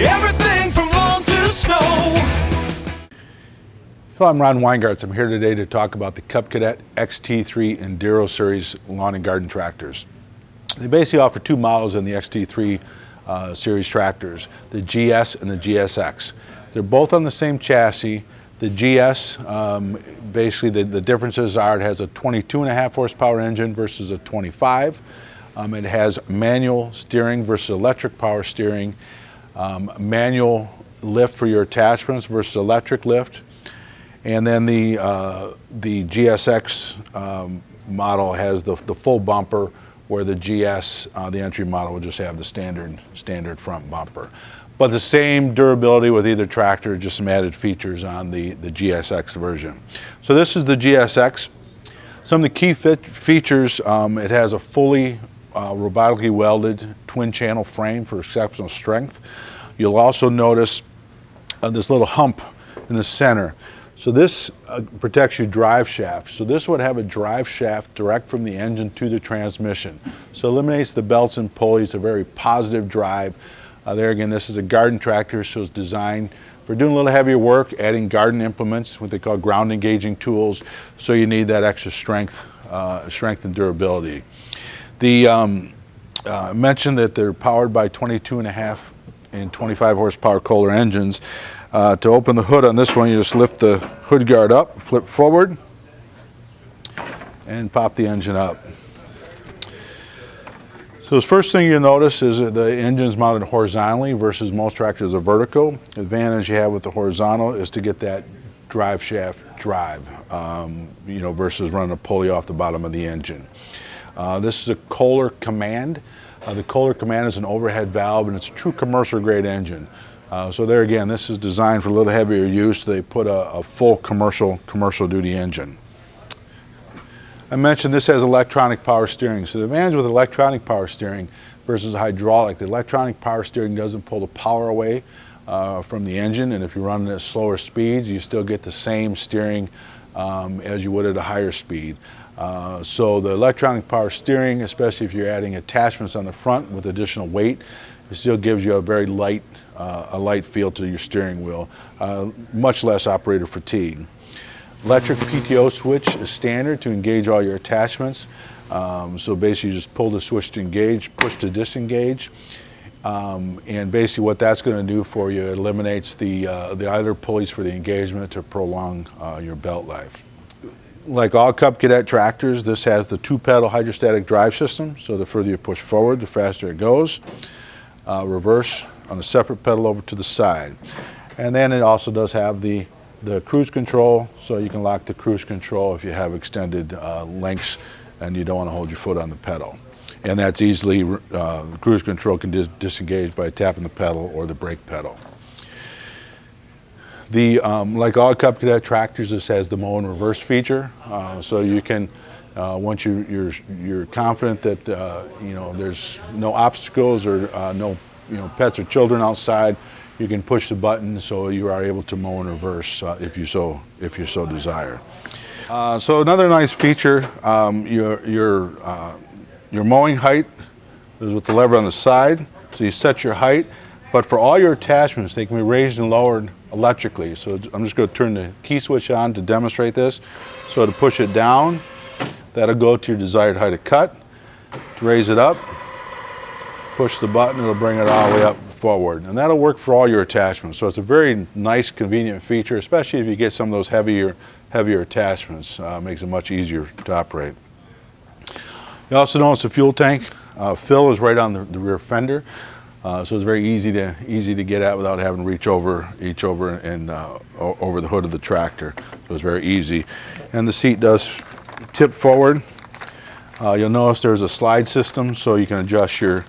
everything from lawn to snow. Hello, I'm Ron Weingartz. I'm here today to talk about the Cub Cadet XT3 Enduro Series lawn and garden tractors. They basically offer two models in the XT3 series tractors, the GS and the GSX. They're both on the same chassis. The GS, basically the differences are it has a 22.5 horsepower engine versus a 25. It has manual steering versus electric power steering, manual lift for your attachments versus electric lift. And then the GSX model has the full bumper, where the GS, the entry model, will just have the standard front bumper. But the same durability with either tractor, just some added features on the GSX version. So this is the GSX. Some of the key features, it has a fully robotically welded twin channel frame for exceptional strength. You'll also notice this little hump in the center. So this protects your drive shaft. So this would have a drive shaft direct from the engine to the transmission. So eliminates the belts and pulleys, a very positive drive. There again, this is a garden tractor, so it's designed for doing a little heavier work, adding garden implements, what they call ground engaging tools. So you need that extra strength and durability. I mentioned that they're powered by 22.5 and 25 horsepower Kohler engines. To open the hood on this one, you just lift the hood guard up, flip forward, and pop the engine up. So the first thing you'll notice is that the engine's mounted horizontally versus most tractors are vertical. The advantage you have with the horizontal is to get that drive shaft drive, versus running a pulley off the bottom of the engine. This is a Kohler Command. The Kohler Command is an overhead valve, and it's a true commercial grade engine. So there again, this is designed for a little heavier use. They put a full commercial duty engine. I mentioned this has electronic power steering. So the advantage with electronic power steering versus hydraulic, the electronic power steering doesn't pull the power away from the engine, and if you're running at slower speeds, you still get the same steering as you would at a higher speed. So the electronic power steering, especially if you're adding attachments on the front with additional weight, it still gives you a very light feel to your steering wheel, much less operator fatigue. Electric PTO switch is standard to engage all your attachments. So basically you just pull the switch to engage, push to disengage. And basically what that's going to do for you, it eliminates the idler pulleys for the engagement to prolong your belt life. Like all Cub Cadet tractors, this has the two-pedal hydrostatic drive system, so the further you push forward, the faster it goes. Reverse on a separate pedal over to the side. And then it also does have the cruise control, so you can lock the cruise control if you have extended lengths and you don't want to hold your foot on the pedal. And that's easily, cruise control can disengage by tapping the pedal or the brake pedal. Like all Cub Cadet tractors, this has the mow and reverse feature, so you can, once you're confident that there's no obstacles or no pets or children outside, you can push the button so you are able to mow in reverse if you so desire. So another nice feature, your mowing height is with the lever on the side, so you set your height. But for all your attachments, they can be raised and lowered electrically. So I'm just going to turn the key switch on to demonstrate this. So to push it down, that'll go to your desired height of cut. To raise it up, push the button, it'll bring it all the way up forward. And that'll work for all your attachments. So it's a very nice, convenient feature, especially if you get some of those heavier attachments. Makes it much easier to operate. You also notice the fuel tank fill is right on the rear fender. So it's very easy to get at without having to reach over and over the hood of the tractor. So it's very easy. And the seat does tip forward. You'll notice there's a slide system, so you can adjust your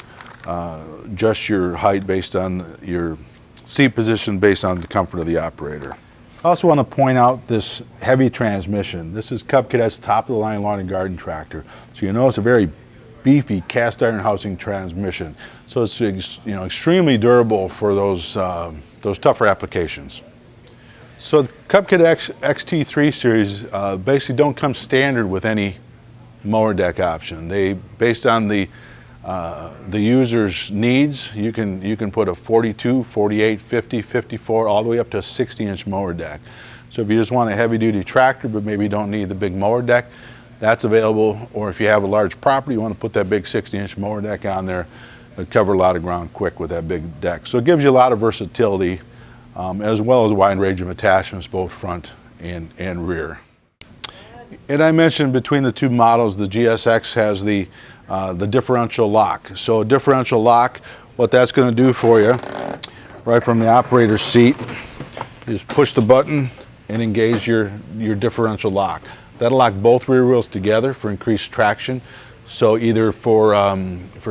height based on your seat position based on the comfort of the operator. I also want to point out this heavy transmission. This is Cub Cadet's top-of-the-line lawn and garden tractor. So you notice a very beefy cast iron housing transmission. So it's extremely durable for those tougher applications. So the Cub Cadet XT3 series basically don't come standard with any mower deck option. They, based on the the user's needs. You can put a 42, 48, 50, 54, all the way up to a 60-inch mower deck. So if you just want a heavy-duty tractor but maybe don't need the big mower deck, that's available. Or if you have a large property, you want to put that big 60-inch mower deck on there, it'll cover a lot of ground quick with that big deck. So it gives you a lot of versatility, as well as a wide range of attachments, both front and rear. And I mentioned between the two models, the GSX has the differential lock. So a differential lock, what that's going to do for you, right from the operator's seat, is push the button and engage your differential lock. That'll lock both rear wheels together for increased traction. So either for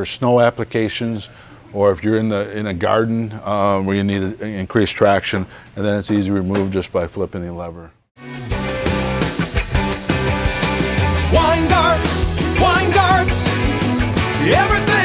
snow applications, or if you're in a garden where you need increased traction, and then it's easy to remove just by flipping the lever. Wine darts, everything.